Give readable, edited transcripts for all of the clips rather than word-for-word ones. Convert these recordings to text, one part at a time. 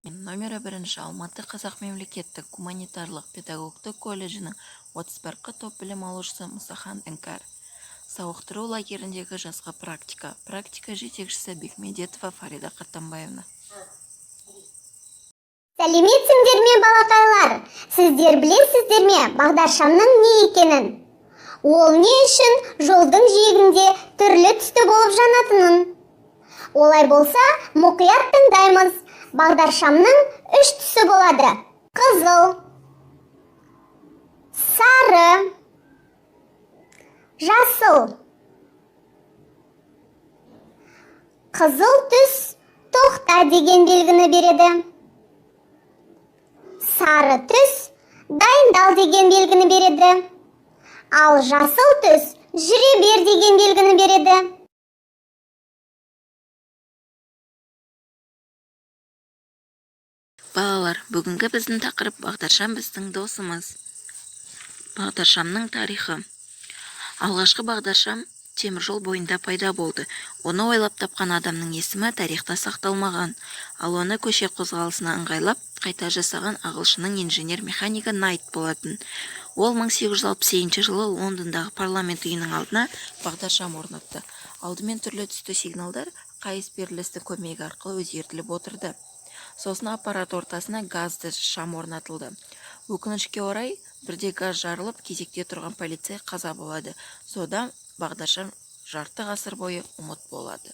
Номері 1 Алматы Қазақ мемлекеттік гуманитарлық педагогтық колледжінің 31 топ білім алушысы Мұсахан Іңкәр. Сауықтыру лагеріндегі жазғы практика. Практика жетекшісі Бекмедетова Фарида Қаттанбаевна. Сәлеметсіңдер ме, балақайлар? Сіздер білесіздер ме бағдаршамның не екенін? Ол не үшін жолдың жиегінде түрлі түсті болып жанатынын? Олай болса, мұқият тыңдаймыз. Бағдаршамның 3 түсі болады. Қызыл, сары, жасыл. Қызыл түс тоқта деген белгіні береді. Сары түс дайындал деген белгіні береді. Ал жасыл түс жүре бер деген белгіні береді. Балалар, бүгінгі біздің тақырып бағдаршам біздің досымыз. Бағдаршамның тарихы. Алғашқы бағдаршам теміржол бойында пайда болды. Оны ойлап тапқан адамның есімі тарихта сақталмаған. Ал оны көше қозғалысына ыңғайлап қайта жасаған ағылшынның инженер-механигі Найт болатын. Ол 1860 жылы Лондондағы парламент үйінің алдына бағдаршам орнатты. Алдымен түрлі түсті сигналдар қайыс берілісті көмегі арқылы өзгертіліп отырды. Сосын аппарат ортасына газды шам орнатылды. Өкінішке орай, бірде газ жарылып, кезекте тұрған полицей қаза болады. Содан бағдаршам жарты ғасыр бойы ұмыт болады.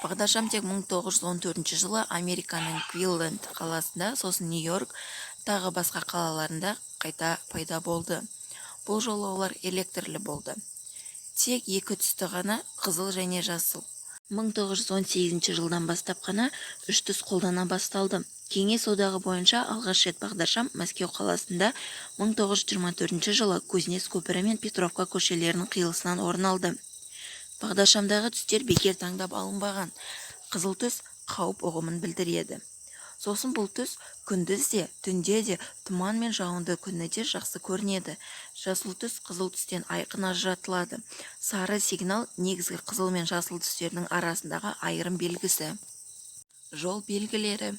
Бағдаршам тек 1914 жылы Американың Квилленд қаласында, сосын Нью-Йорк, тағы басқа қалаларында қайта пайда болды. Бұл жолы олар электрлі болды. Тек 2 түсті ғана, қызыл және жасыл. 1918 жылдан бастап қана 3 түс қолдана басталды. Кеңес одағы бойынша алғаш рет бағдаршам Мәскеу қаласында 1924 жылы Кузнец көпірі мен Петровка көшелерінің қиылысынан орын алды. Бағдаршамдағы түстер бекер таңдап алынбаған. Қызыл түс қауіп ұғымын білдіреді. Сосын бұл түс күндіз де, түнде де, тұман мен жауынды күнде жақсы көрінеді. Жасыл түс қызыл түстен айқын ажыратылады. Сары сигнал негізгі қызыл мен жасыл түстердің арасындағы айырым белгісі. Жол белгілері.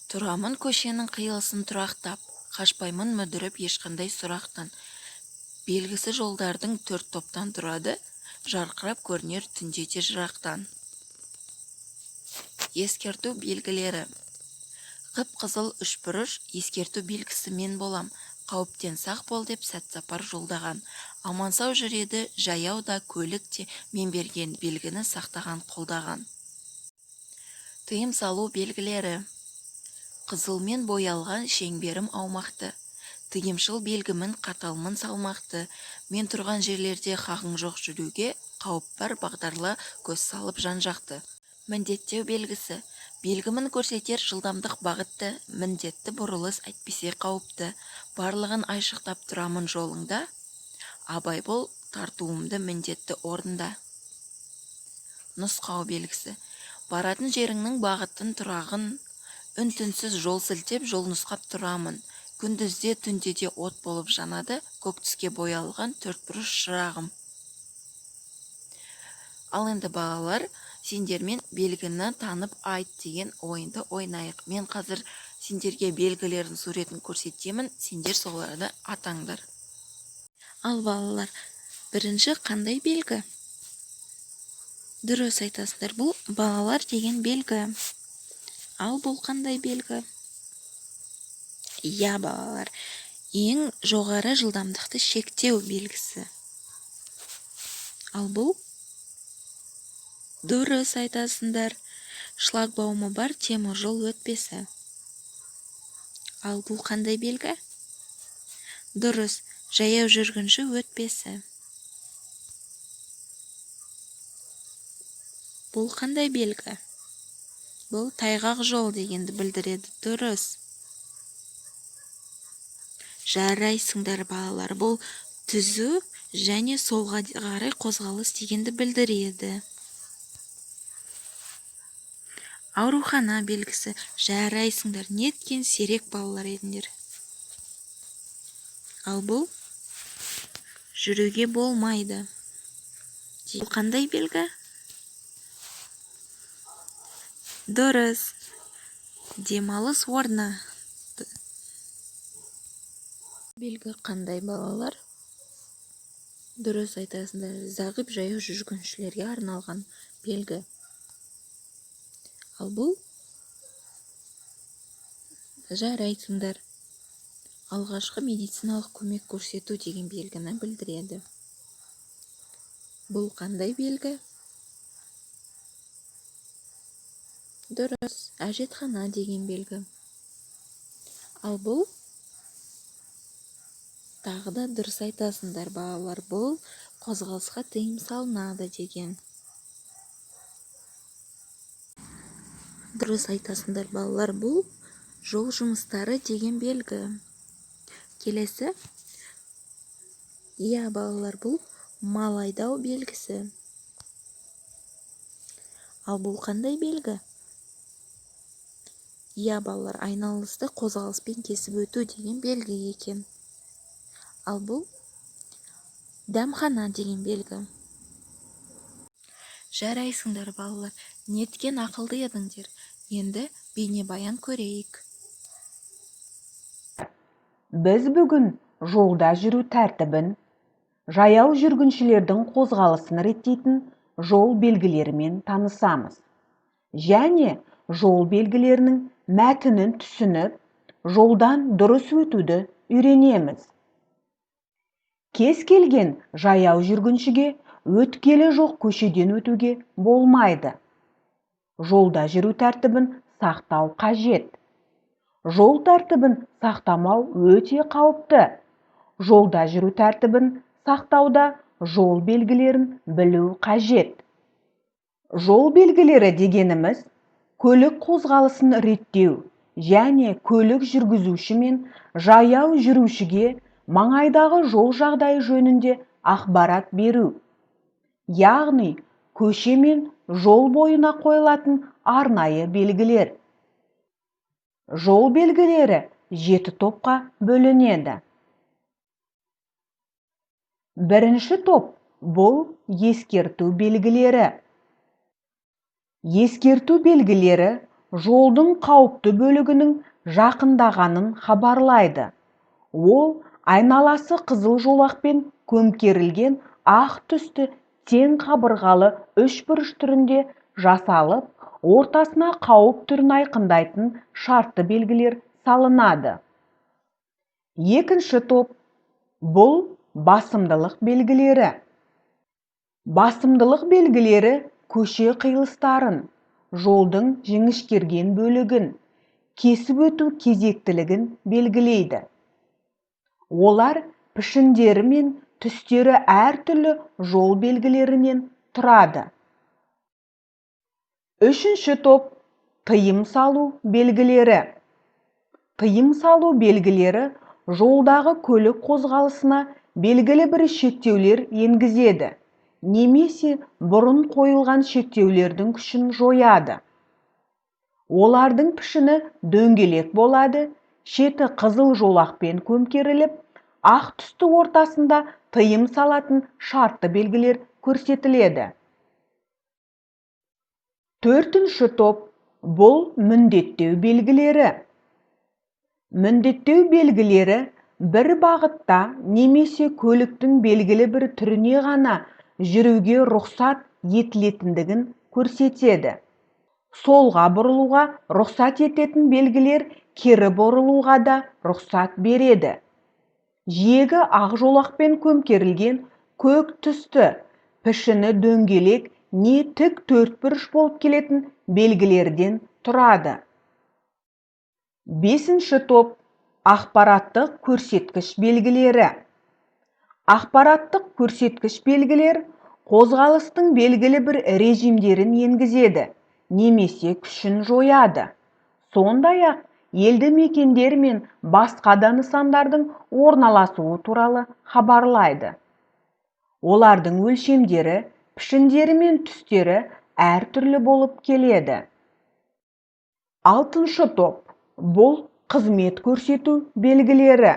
Тұрамын көшенің қиылысын тұрақтап, қашпаймын мүдіріп ешқандай сұрақтан. Белгісі жолдардың 4 топтан тұрады, жарқырап көрінер түнде де жырақтан. Ескерту белгілері. Қып-қызыл үшбұрыш ескерту белгісі мен болам. Қауіптен сақ бол деп сәт-сапар жолдаған. Амансау жүреді жаяу да көлік те мен берген белгіні сақтаған қолдаған. Тыйым салу белгілері. Қызылмен боялған шеңберім аумақты. Тыйымшыл белгімін қаталмын салмақты. Мен тұрған жерлерде хақың жоқ жүруге, қауіп бар бағдарла көз салып жан-жақты. Міндеттеу белгісі. Белгімін көрсетер жылдамдық бағытты, міндетті бұрылыс әйтпесе қауіпті. Барлығын айшықтап тұрамын жолыңда, абай бол тартуымды міндетті орында. Нұсқау белгісі. Баратын жеріңнің бағытын тұрағын, үн-түнсіз жол сілтеп жол нұсқап тұрамын. Күндізде түнде де от болып жанады, көк түске боялған 4 бұрыш шырағым. Ал енді балалар, сендермен белгіні танып айт деген ойынды ойнайық. Мен қазір сендерге белгілердің суретін көрсетемін, сендер соларды атаңдар. Ал балалар, бірінші қандай белгі? Дұрыс айтасыңдар, бұл балалар деген белгі. Ал бұл қандай белгі? Иә, балалар, ең жоғары жылдамдықты шектеу белгісі. Ал бұл? Дұрыс айтасыңдар, шлагбаумы бар темір жол өтпесі. Ал бұл қандай белгі? Дұрыс, жаяу жүргінші өтпесі. Бұл қандай белгі? Бұл тайғақ жол дегенді білдіреді. Дұрыс. Жарайсыңдар балалар, бұл түзу және солға қарай қозғалыс дегенді білдіреді. Аурухана белгісі. Жарайсыңдар, неткен серек балалар едіңдер. Ал бұл жүруге болмайды. Бұл қандай белгі? Дұрыс. демалыс орны. Белгі қандай балалар? Дұрыс айтасыңдар, зағип жаяу жүргіншілерге арналған белгі. Ал бұл жарайсыңдар. Алғашқы медициналық көмек көрсету деген белгіні білдіреді. Бұл қандай белгі? Дұрыс, әжетхана деген белгі. Ал бұл тағы да дұрыс айтасыңдар балалар, бұл қозғалысқа тыйым салынады деген. Дұрыс айтасыңдар балалар, бұл жол жұмыстары деген белгі. Келесі. Иә балалар, бұл мал айдау белгісі. Ал бұл қандай белгі? Иә балалар, айналысты қозғалыспен кесіп өту деген белгі екен. Ал бұл дәмхана деген белгі. Жарайсыңдар балалар, неткен ақылды едіңдер. Енді бейнебаян көрейік. Біз бүгін жолда жүру тәртібін, жаяу жүргіншілердің қозғалысын реттейтін жол белгілерімен танысамыз. Және жол белгілерінің мәтінін түсініп, жолдан дұрыс өтуді үйренеміз. Кез келген жаяу жүргіншіге өткелі жоқ көшеден өтуге болмайды. Жолда жүру тәртібін сақтау қажет. Жол тәртібін сақтамау өте қауіпті. Жолда жүру тәртібін сақтауда жол белгілерін білу қажет. Жол белгілері дегеніміз көлік қозғалысын реттеу және көлік жүргізуші мен жаяу жүрушіге маңайдағы жол жағдайы жөнінде ақпарат беру. Яғни, көше мен жол бойына қойылатын арнайы белгілер. Жол белгілері 7 топқа бөлінеді. Бірінші топ бұл ескерту белгілері. Ескерту белгілері жолдың қауіпті бөлігінің жақындағанын хабарлайды. Ол айналасы қызыл жолақпен көмкерілген ақ түсті тең қабырғалы үшбұрыш түрінде жасалып, ортасына қауіп түрін айқындайтын шартты белгілер салынады. Екінші топ бұл басымдылық белгілері. Басымдылық белгілері көше қиылыстарын, жолдың жіңішкерген бөлігін, кесіп өту кезектілігін белгілейді. Олар пішіндері мен түстері әртүрлі жол белгілерінен тұрады. Үшінші топ тыйым салу белгілері. Тыйым салу белгілері жолдағы көлік қозғалысына белгілі бір шектеулер енгізеді, немесе бұрын қойылған шектеулердің күшін жояды. Олардың пішіні дөңгелек болады, шеті қызыл жолақпен көмкеріліп, ақ түсті ортасында тыйым салатын шартты белгілер көрсетіледі. Төртінші топ бұл міндеттеу белгілері. Міндеттеу белгілері бір бағытта немесе көліктің белгілі бір түріне ғана жүруге рұқсат етілетіндігін көрсетеді. Солға бұрылуға рұқсат ететін белгілер кері бұрылуға да рұқсат береді. Жиегі ақ жолақпен көмкерілген көк түсті, пішіні дөңгелек не тік төртбұрыш болып келетін белгілерден тұрады. Бесінші топ ақпараттық көрсеткіш белгілері. Ақпараттық көрсеткіш белгілер қозғалыстың белгілі бір режимдерін енгізеді, немесе күшін жояды. Сондай-ақ елді мекендер мен басқа да нысандардың орналасуы туралы хабарлайды. Олардың өлшемдері, пішіндері мен түстері әртүрлі болып келеді. Алтыншы топ бұл қызмет көрсету белгілері.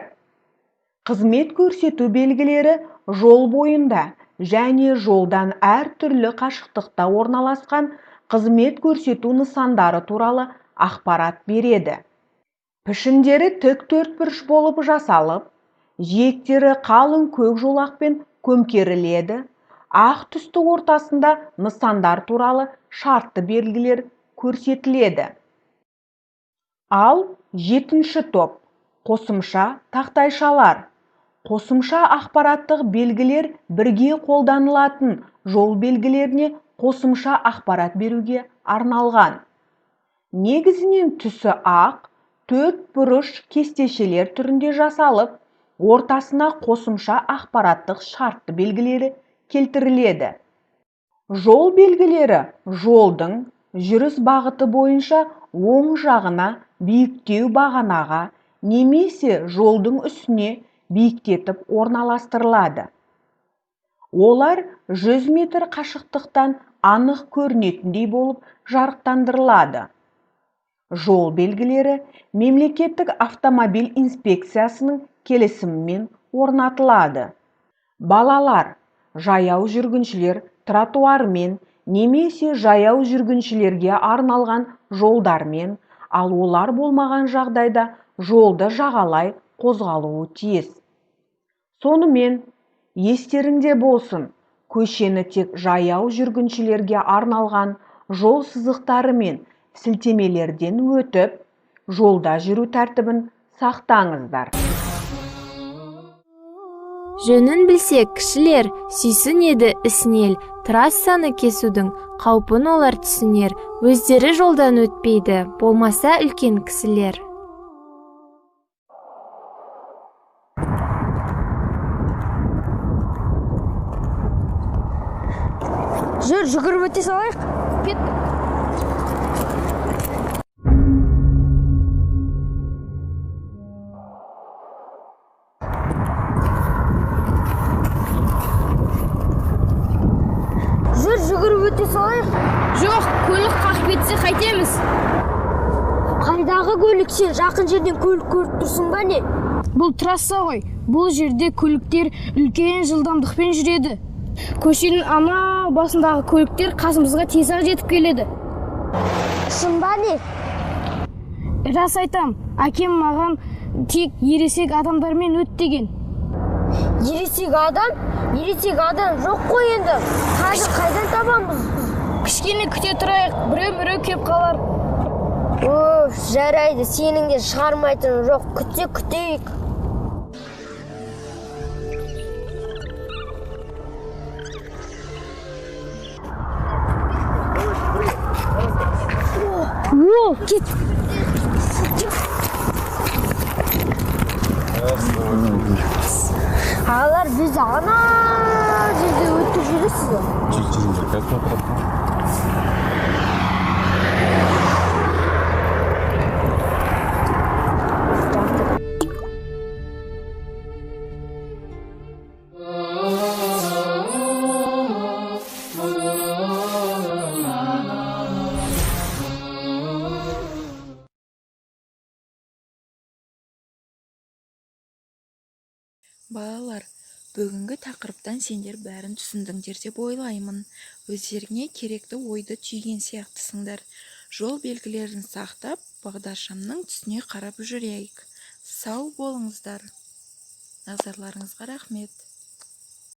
Қызмет көрсету белгілері жол бойында және жолдан әртүрлі қашықтықта орналасқан қызмет көрсету нысандары туралы ақпарат береді. Пішіндері тік төртбұрыш болып жасалып, жиектері қалың көк жолақпен көмкеріледі. Ақ түсті ортасында нысандар туралы шартты белгілер көрсетіледі. Ал 7-ші топ қосымша тақтайшалар. Қосымша ақпараттық белгілер бірге қолданылатын жол белгілеріне қосымша ақпарат беруге арналған. Негізінен түсі ақ, төрт бұрыш кестешелер түрінде жасалып, ортасына қосымша ақпараттық шартты белгілері келтіріледі. Жол белгілері жолдың жүріс бағыты бойынша оң жағына биіктеу бағанаға немесе жолдың үстіне биіктетіп орналастырылады. Олар 100 метр қашықтықтан анық көрінетіндей болып жарықтандырылады. Жол белгілері мемлекеттік автомобиль инспекциясының келісімімен орнатылады. Балалар, жаяу жүргіншілер тротуармен немесе жаяу жүргіншілерге арналған жолдармен, ал олар болмаған жағдайда жолды жағалай қозғалуы тиіс. Сонымен, естеріңде болсын, көшені тек жаяу жүргіншілерге арналған жол сызықтары мен сілтемелерден өтіп, жолда жүру тәртібін сақтаңыздар. Жөнін білсек, кішілер сүйсінеді ісінел, трассаны кесудің қаупін олар түсінер, өздері жолдан өтпейді, болмаса үлкен кісілер. Жүр, жүгіріп өте салайық. Кеттік. Жүр, жүгіріп өте салайық. Жоқ, көлік қақып кетсе қайтеміз. Қайдағы көлік, сен жақын жерден көлік көріп тұрсың ба не? Бұл трасса ғой. Бұл жерде көліктер үлкен жылдамдықпен жүреді. Көшенің ана басындағы көліктер қасымызға тез-ақ жетіп келеді. Шын ба не? Рас айтам, әкем маған тек ересек адамдармен өт деген. Ересек адам жоқ қой енді. Қазір қайдан табамыз? Кішкене күте тұрайық, біреу кеп қалар. Жарайды, сенің де шығармайтын жоқ, күтейік. Кет. Ағалар, біз ана жерде өтіп жүресіз. Балалар, бүгінгі тақырыптан сендер бәрін түсіндіңдер деп ойлаймын. Өздеріңе керекті ойды түйген сияқтысыңдар. Жол белгілерін сақтап, бағдаршамның түсіне қарап жүрейік. Сау болыңыздар. Назарларыңызға рахмет.